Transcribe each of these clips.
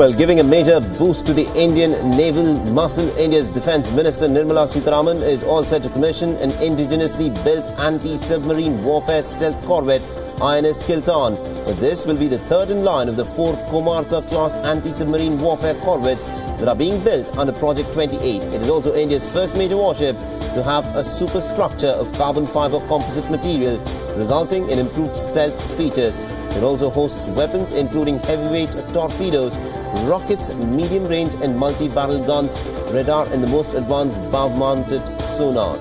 Well, giving a major boost to the Indian naval muscle, India's Defence Minister Nirmala Sitharaman is all set to commission an indigenously built anti-submarine warfare stealth corvette, INS Kiltan. This will be the third in line of the 4 Komarta-class anti-submarine warfare corvettes that are being built under Project 28. It is also India's first major warship to have a superstructure of carbon fibre composite material, resulting in improved stealth features. It also hosts weapons including heavyweight torpedoes, rockets, medium-range and multi-barrel guns, radar and the most advanced bow-mounted sonar.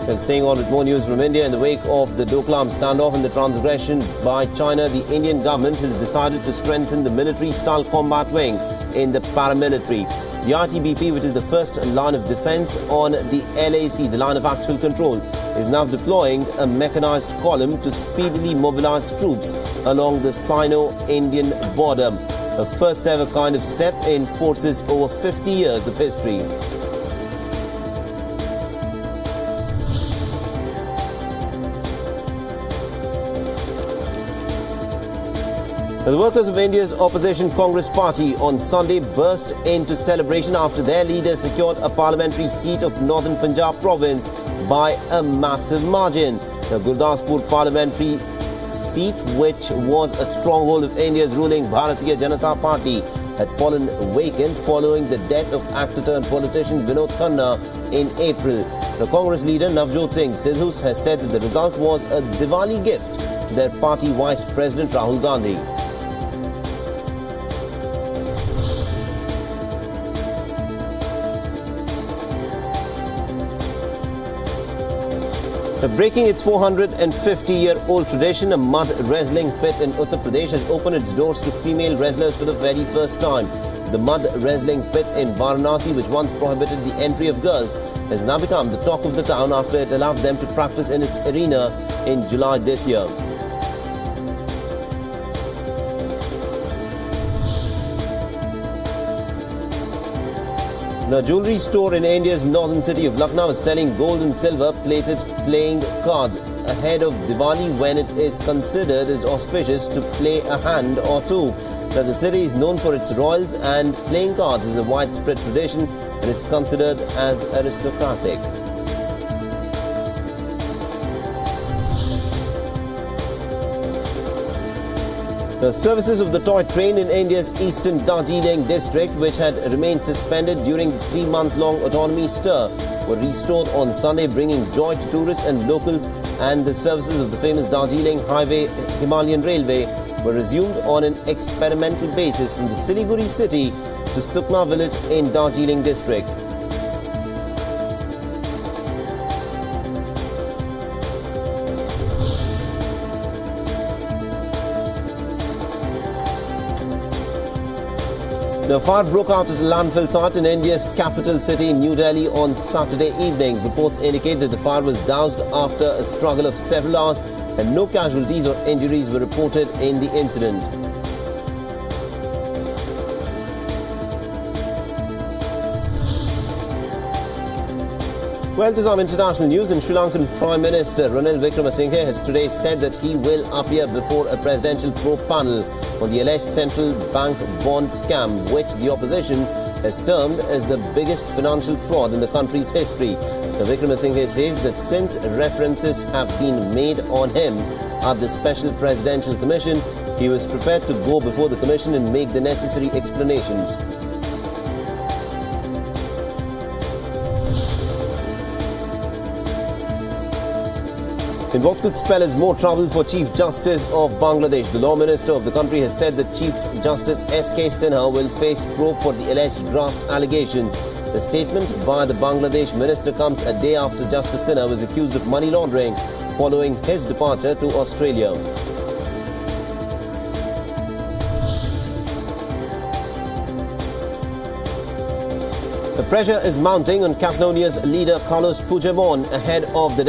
And staying on with more news from India, in the wake of the Doklam standoff and the transgression by China, the Indian government has decided to strengthen the military-style combat wing in the paramilitary. The ITBP, which is the first line of defence on the LAC, the line of actual control, is now deploying a mechanized column to speedily mobilize troops along the Sino-Indian border, a first-ever kind of step in forces over 50 years of history. The workers of India's opposition Congress party on Sunday burst into celebration after their leader secured a parliamentary seat of Northern Punjab province by a massive margin. The Gurdaspur parliamentary seat, which was a stronghold of India's ruling Bharatiya Janata Party, had fallen vacant following the death of actor-turned-politician Vinod Khanna in April. The Congress leader Navjot Singh Sidhu has said that the result was a Diwali gift to their party Vice President Rahul Gandhi. Breaking its 450-year-old tradition, a mud wrestling pit in Uttar Pradesh has opened its doors to female wrestlers for the very first time. The mud wrestling pit in Varanasi, which once prohibited the entry of girls, has now become the talk of the town after it allowed them to practice in its arena in July this year. The jewellery store in India's northern city of Lucknow is selling gold and silver plated playing cards ahead of Diwali, when it is considered as auspicious to play a hand or two. Now, the city is known for its royals, and playing cards is a widespread tradition and is considered as aristocratic. The services of the toy train in India's eastern Darjeeling district, which had remained suspended during the 3-month-long autonomy stir, were restored on Sunday, bringing joy to tourists and locals, and the services of the famous Darjeeling Highway Himalayan Railway were resumed on an experimental basis from the Siliguri city to Sukna village in Darjeeling district. The fire broke out at a landfill site in India's capital city, New Delhi, on Saturday evening. Reports indicate that the fire was doused after a struggle of several hours, and no casualties or injuries were reported in the incident. Well, to some international news, and Sri Lankan Prime Minister Ranil Wickremesinghe has today said that he will appear before a presidential probe panel on the alleged central bank bond scam, which the opposition has termed as the biggest financial fraud in the country's history. Wickremesinghe says that since references have been made on him at the Special Presidential Commission, he was prepared to go before the Commission and make the necessary explanations. In what could spell as more trouble for Chief Justice of Bangladesh, the Law Minister of the country has said that Chief Justice S.K. Sinha will face probe for the alleged graft allegations. The statement by the Bangladesh Minister comes a day after Justice Sinha was accused of money laundering following his departure to Australia. The pressure is mounting on Catalonia's leader Carlos Puigdemont ahead of the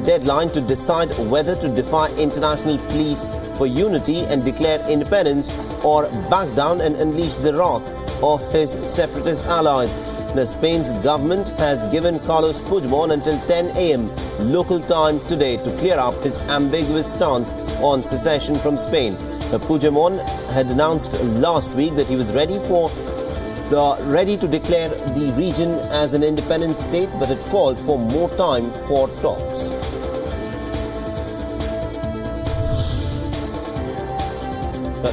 deadline to decide whether to defy international pleas for unity and declare independence, or back down and unleash the wrath of his separatist allies. Now, Spain's government has given Carlos Puigdemont until 10 a.m. local time today to clear up his ambiguous stance on secession from Spain. Now, Puigdemont had announced last week that he was ready to declare the region as an independent state, but had called for more time for talks.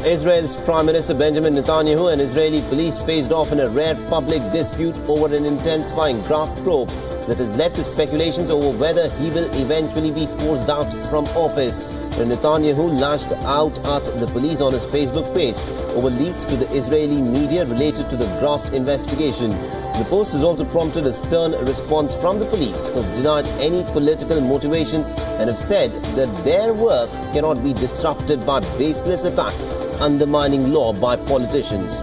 Israel's Prime Minister Benjamin Netanyahu and Israeli police faced off in a rare public dispute over an intensifying graft probe that has led to speculations over whether he will eventually be forced out from office. Netanyahu lashed out at the police on his Facebook page over leaks to the Israeli media related to the graft investigation. The post has also prompted a stern response from the police, who have denied any political motivation and have said that their work cannot be disrupted by baseless attacks undermining law by politicians.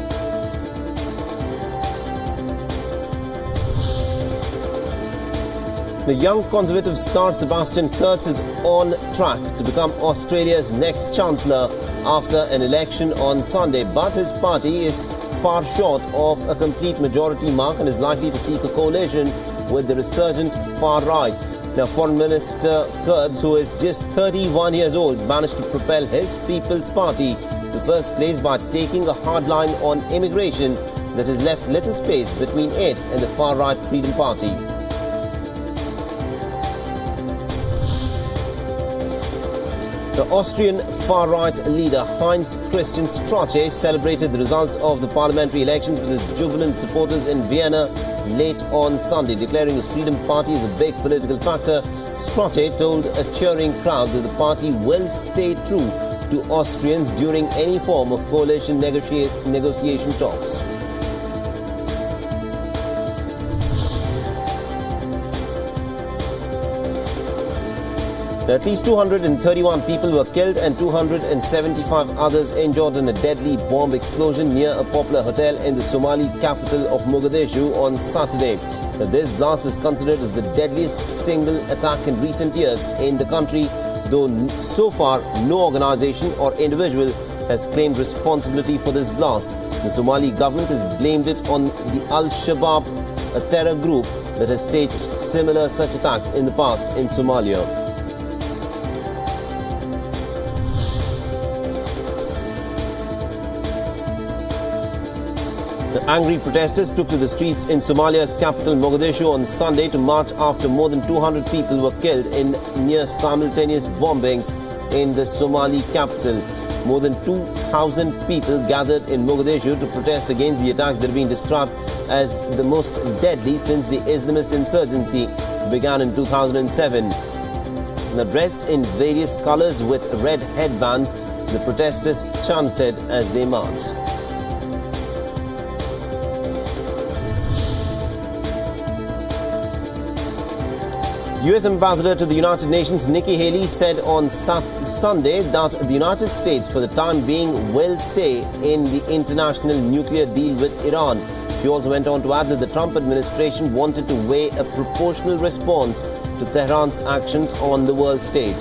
The young Conservative star Sebastian Kurz is on track to become Australia's next Chancellor after an election on Sunday, but his party is far short of a complete majority mark and is likely to seek a coalition with the resurgent far right. Now, Foreign Minister Kurz, who is just 31 years old, managed to propel his People's Party to first place by taking a hard line on immigration that has left little space between it and the far-right Freedom Party. The Austrian far-right leader Heinz Christian Strache celebrated the results of the parliamentary elections with his jubilant supporters in Vienna late on Sunday. Declaring his Freedom Party as a big political factor, Strache told a cheering crowd that the party will stay true to Austrians during any form of coalition negotiation talks. At least 231 people were killed and 275 others injured in a deadly bomb explosion near a popular hotel in the Somali capital of Mogadishu on Saturday. Now, this blast is considered as the deadliest single attack in recent years in the country, though so far no organization or individual has claimed responsibility for this blast. The Somali government has blamed it on the Al-Shabaab, a terror group that has staged similar such attacks in the past in Somalia. The angry protesters took to the streets in Somalia's capital Mogadishu on Sunday to march after more than 200 people were killed in near simultaneous bombings in the Somali capital. More than 2,000 people gathered in Mogadishu to protest against the attacks that have been described as the most deadly since the Islamist insurgency began in 2007. Now, dressed in various colors with red headbands, the protesters chanted as they marched. US Ambassador to the United Nations Nikki Haley said on Sunday that the United States for the time being will stay in the international nuclear deal with Iran. She also went on to add that the Trump administration wanted to weigh a proportional response to Tehran's actions on the world stage.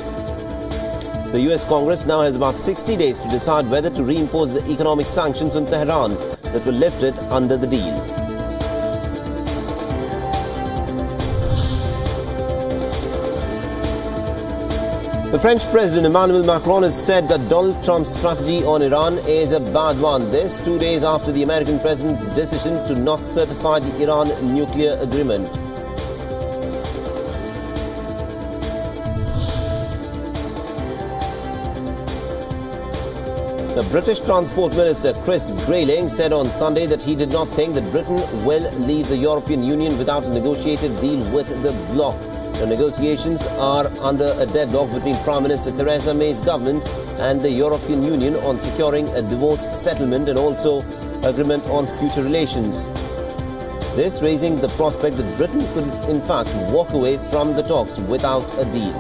The US Congress now has about 60 days to decide whether to reimpose the economic sanctions on Tehran that were lifted under the deal. The French President Emmanuel Macron has said that Donald Trump's strategy on Iran is a bad one. This 2 days after the American president's decision to not certify the Iran nuclear agreement. The British Transport Minister Chris Grayling said on Sunday that he did not think that Britain will leave the European Union without a negotiated deal with the bloc. The negotiations are under a deadlock between Prime Minister Theresa May's government and the European Union on securing a divorce settlement and also agreement on future relations. This raising the prospect that Britain could in fact walk away from the talks without a deal.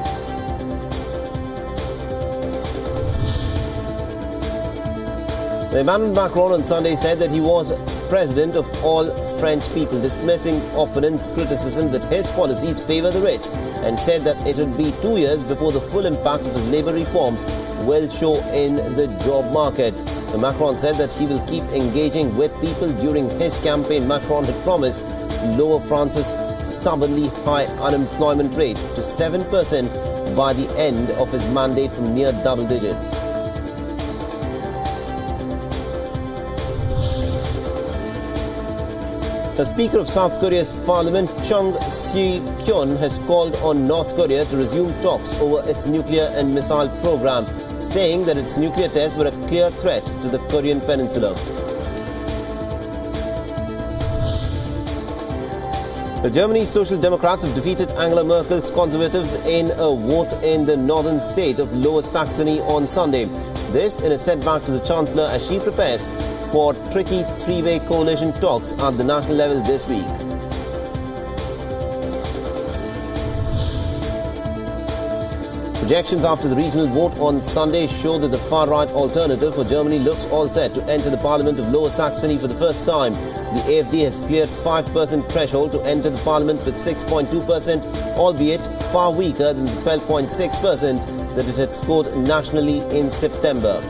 Emmanuel Macron on Sunday said that he was president of all French people, dismissing opponents' criticism that his policies favour the rich, and said that it would be 2 years before the full impact of his labour reforms will show in the job market. Macron said that he will keep engaging with people during his campaign. Macron had promised to lower France's stubbornly high unemployment rate to 7% by the end of his mandate from near double digits. The Speaker of South Korea's Parliament, Chung Soo-kyun, has called on North Korea to resume talks over its nuclear and missile program, saying that its nuclear tests were a clear threat to the Korean peninsula. The Germany's Social Democrats have defeated Angela Merkel's Conservatives in a vote in the northern state of Lower Saxony on Sunday. This in a setback to the Chancellor as she prepares for tricky three-way coalition talks at the national level this week. Projections after the regional vote on Sunday show that the far-right alternative for Germany looks all set to enter the Parliament of Lower Saxony for the first time. The AfD has cleared 5% threshold to enter the Parliament with 6.2%, albeit far weaker than the 12.6% that it had scored nationally in September.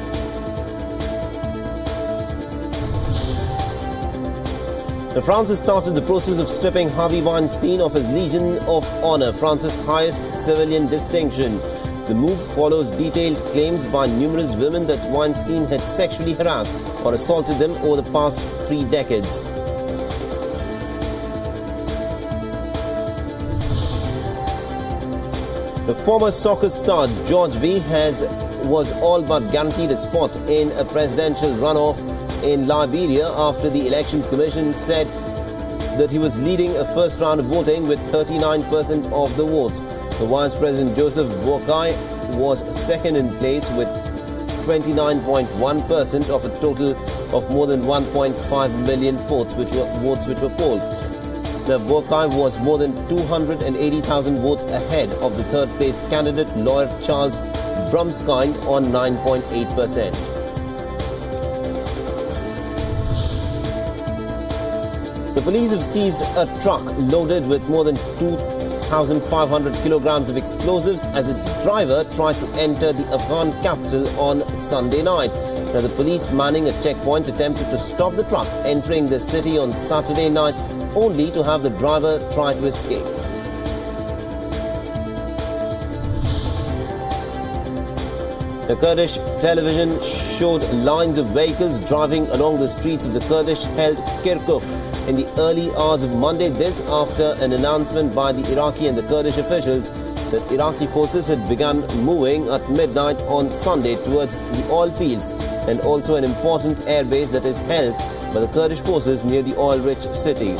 France has started the process of stripping Harvey Weinstein of his Legion of Honor, France's highest civilian distinction. The move follows detailed claims by numerous women that Weinstein had sexually harassed or assaulted them over the past 3 decades. The former soccer star George V was all but guaranteed a spot in a presidential runoff in Liberia after the Elections Commission said that he was leading a first round of voting with 39% of the votes. The Vice President Joseph Boakai was second in place with 29.1% of a total of more than 1.5 million votes which were polled. The Boakai was more than 280,000 votes ahead of the third place candidate lawyer Charles Brumskind on 9.8%. The police have seized a truck loaded with more than 2,500 kilograms of explosives as its driver tried to enter the Afghan capital on Sunday night. Now, the police manning a checkpoint attempted to stop the truck entering the city on Saturday night, only to have the driver try to escape. The Kurdish television showed lines of vehicles driving along the streets of the Kurdish-held Kirkuk in the early hours of Monday, this after an announcement by the Iraqi and the Kurdish officials that Iraqi forces had begun moving at midnight on Sunday towards the oil fields and also an important airbase that is held by the Kurdish forces near the oil-rich city.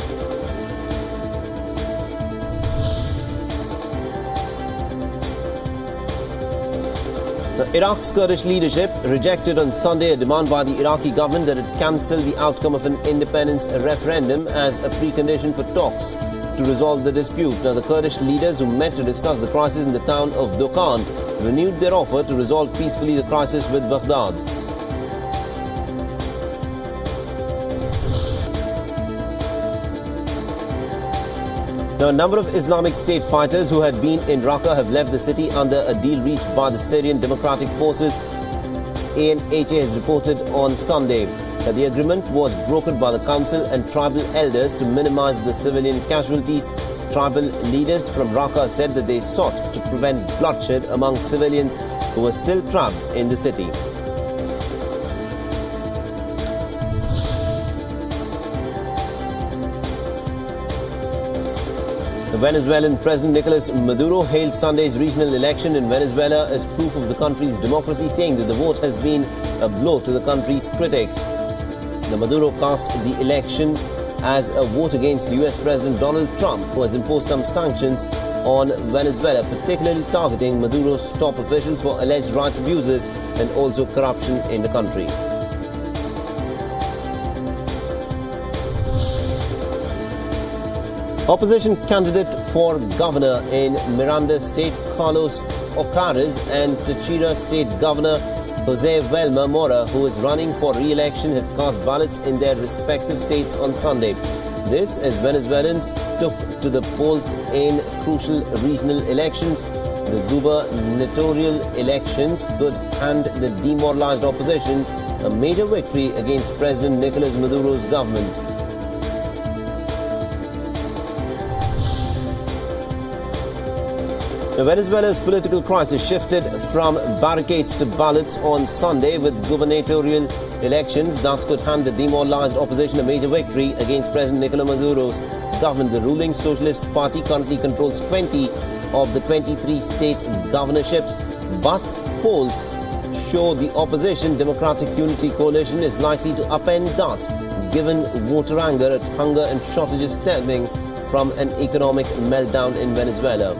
Iraq's Kurdish leadership rejected on Sunday a demand by the Iraqi government that it cancel the outcome of an independence referendum as a precondition for talks to resolve the dispute. Now, the Kurdish leaders who met to discuss the crisis in the town of Dokan renewed their offer to resolve peacefully the crisis with Baghdad. Now, a number of Islamic State fighters who had been in Raqqa have left the city under a deal reached by the Syrian Democratic Forces, ANHA has reported on Sunday. That the agreement was brokered by the council and tribal elders to minimize the civilian casualties. Tribal leaders from Raqqa said that they sought to prevent bloodshed among civilians who were still trapped in the city. The Venezuelan President Nicolas Maduro hailed Sunday's regional election in Venezuela as proof of the country's democracy, saying that the vote has been a blow to the country's critics. Maduro cast the election as a vote against US President Donald Trump, who has imposed some sanctions on Venezuela, particularly targeting Maduro's top officials for alleged rights abuses and also corruption in the country. Opposition candidate for governor in Miranda State, Carlos Ocares, and Táchira State Governor Jose Velma Mora, who is running for re-election, has cast ballots in their respective states on Sunday. This as Venezuelans took to the polls in crucial regional elections. The gubernatorial elections could hand the demoralized opposition a major victory against President Nicolas Maduro's government. Venezuela's political crisis shifted from barricades to ballots on Sunday, with gubernatorial elections that could hand the demoralized opposition a major victory against President Nicolas Maduro's government. The ruling Socialist Party currently controls 20 of the 23 state governorships, but polls show the opposition Democratic Unity Coalition is likely to upend that, given voter anger at hunger and shortages stemming from an economic meltdown in Venezuela.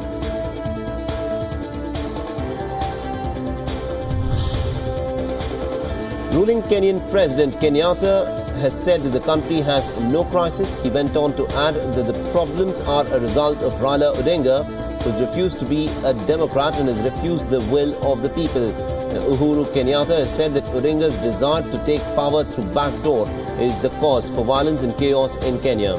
Ruling Kenyan President Kenyatta has said that the country has no crisis. He went on to add that the problems are a result of Raila Odinga, who has refused to be a Democrat and has refused the will of the people. Uhuru Kenyatta has said that Odinga's desire to take power through backdoor is the cause for violence and chaos in Kenya.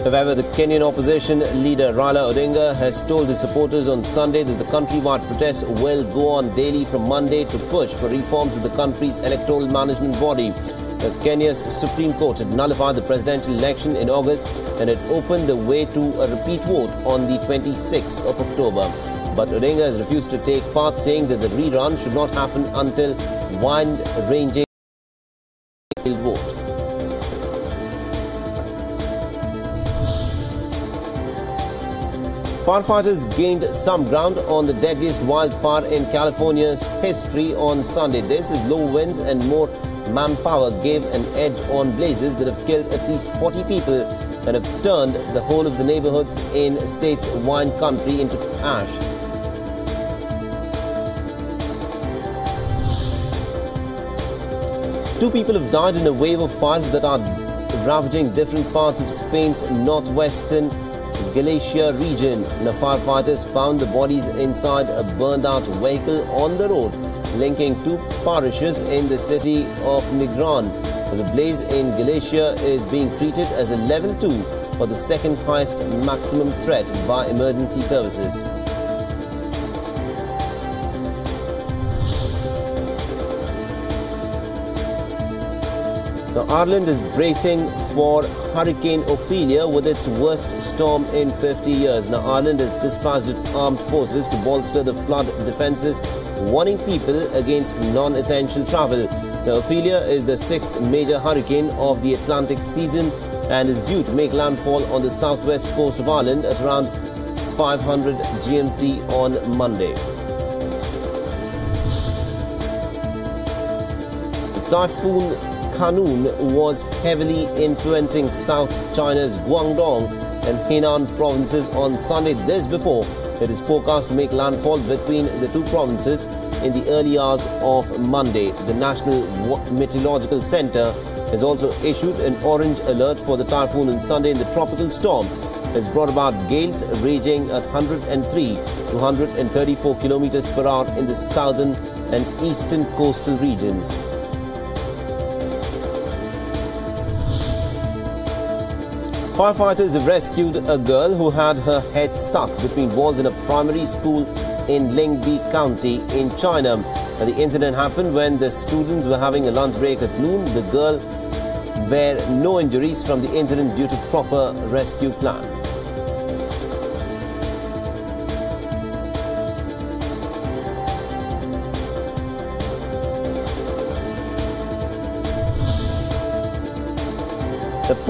However, the Kenyan opposition leader Raila Odinga has told his supporters on Sunday that the countrywide protests will go on daily from Monday to push for reforms of the country's electoral management body. Kenya's Supreme Court had nullified the presidential election in August and had opened the way to a repeat vote on the 26th of October. But Odinga has refused to take part, saying that the rerun should not happen until wide-ranging vote. Firefighters gained some ground on the deadliest wildfire in California's history on Sunday. This is low winds and more manpower gave an edge on blazes that have killed at least 40 people and have turned the whole of the neighborhoods in the state's wine country into ash. Two people have died in a wave of fires that are ravaging different parts of Spain's northwestern Galicia region. The firefighters found the bodies inside a burned-out vehicle on the road linking two parishes in the city of Negron. The blaze in Galicia is being treated as a level 2 for the second highest maximum threat by emergency services. Now, Ireland is bracing for Hurricane Ophelia with its worst storm in 50 years. Now, Ireland has dispatched its armed forces to bolster the flood defences, warning people against non-essential travel. Now, Ophelia is the 6th major hurricane of the Atlantic season and is due to make landfall on the southwest coast of Ireland at around 500 GMT on Monday. The typhoon Khanun was heavily influencing South China's Guangdong and Henan provinces on Sunday. This before it is forecast to make landfall between the two provinces in the early hours of Monday. The National Meteorological Centre has also issued an orange alert for the typhoon on Sunday. The tropical storm has brought about gales ranging at 103 to 134 kilometers per hour in the southern and eastern coastal regions. Firefighters have rescued a girl who had her head stuck between walls in a primary school in Lingbi County in China. Now, the incident happened when the students were having a lunch break at noon. The girl bare no injuries from the incident due to proper rescue plan.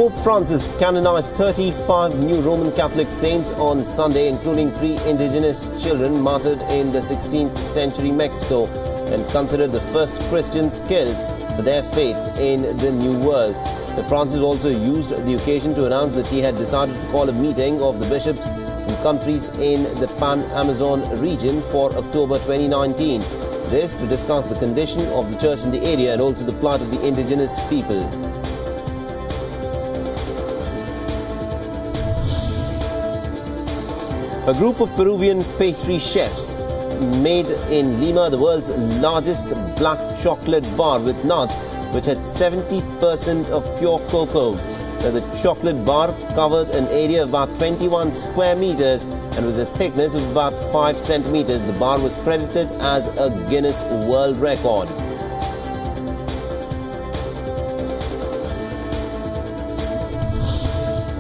Pope Francis canonized 35 new Roman Catholic saints on Sunday, including 3 indigenous children martyred in the 16th century Mexico and considered the first Christians killed for their faith in the New World. Francis also used the occasion to announce that he had decided to call a meeting of the bishops from countries in the Pan-Amazon region for October 2019. This to discuss the condition of the church in the area and also the plight of the indigenous people. A group of Peruvian pastry chefs made in Lima the world's largest black chocolate bar with nuts, which had 70% of pure cocoa. The chocolate bar covered an area of about 21 square meters and with a thickness of about 5 centimeters. The bar was credited as a Guinness World Record.